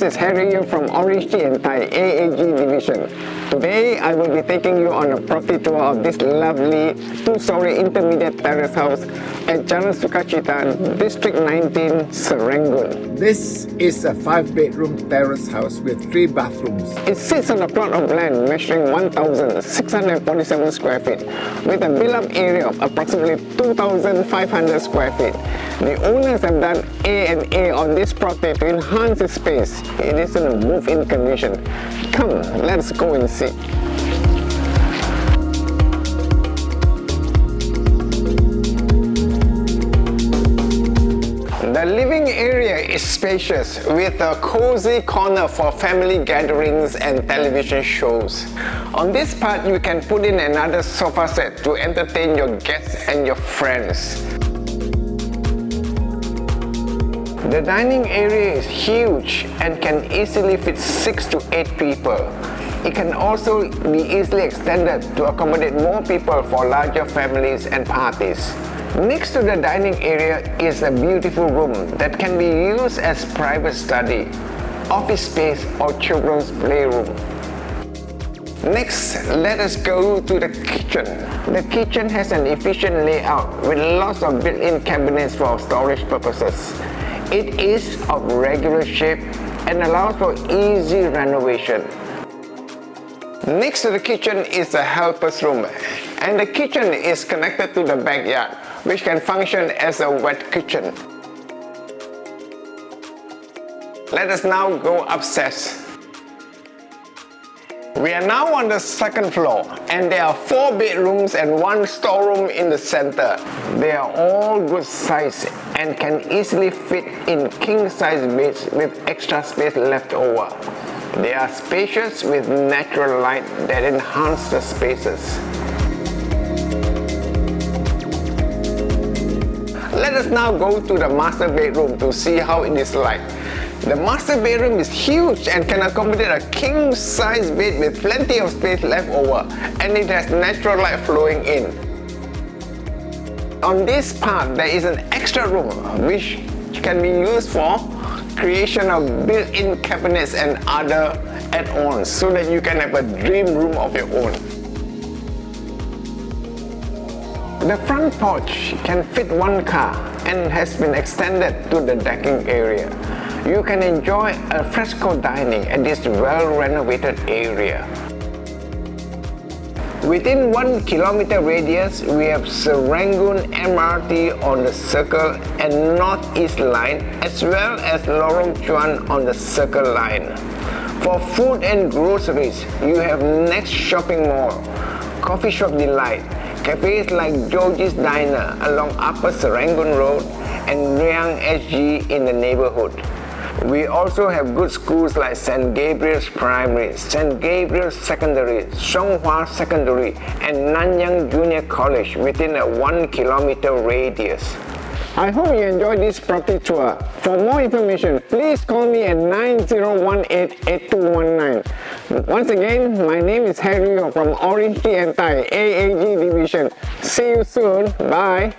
is Harry here from OrangeTee and Thai AAG division. Today I will be taking you on a property tour of this lovely two-story intermediate terrace house at Jalan Sukacita, District 19, Serangoon. This is a 5-bedroom terrace house with 3 bathrooms. It sits on a plot of land measuring 1,647 square feet with a built-up area of approximately 2,500 square feet. The owners have done A&A on this property to enhance its space. It is in a move-in condition. Come, let's go and see. The living area is spacious with a cozy corner for family gatherings and television shows. On this part, you can put in another sofa set to entertain your guests and your friends. The dining area is huge and can easily fit 6 to 8 people. It can also be easily extended to accommodate more people for larger families and parties. Next to the dining area is a beautiful room that can be used as private study, office space or children's playroom. Next, let us go to the kitchen. The kitchen has an efficient layout with lots of built-in cabinets for storage purposes. It is of regular shape and allows for easy renovation. Next to the kitchen is the helper's room, and the kitchen is connected to the backyard, which can function as a wet kitchen. Let us now go upstairs. We are now on the second floor, and there are 4 bedrooms and 1 storeroom in the center. They are all good size and can easily fit in king-size beds with extra space left over. They are spacious with natural light that enhance the spaces. Let us now go to the master bedroom to see how it is like. The master bedroom is huge and can accommodate a king-size bed with plenty of space left over, and it has natural light flowing in. On this part, there is an extra room which can be used for creation of built-in cabinets and other add-ons so that you can have a dream room of your own. The front porch can fit 1 car and has been extended to the decking area. You can enjoy a fresco dining at this well-renovated area. Within 1 kilometer radius, we have Serangoon MRT on the Circle and Northeast Line, as well as Lorong Chuan on the Circle Line. For food and groceries, you have Next Shopping Mall, Coffee Shop Delight, cafes like Georgie's Diner along Upper Serangoon Road, and Riang SG in the neighborhood. We also have good schools like St. Gabriel's Primary, St. Gabriel's Secondary, Songhua Secondary, and Nanyang Junior College within a 1 kilometer radius. I hope you enjoyed this property tour. For more information, please call me at 9018-8219. Once again, my name is Harry from OrangeTee and Thai AAG division. See you soon. Bye.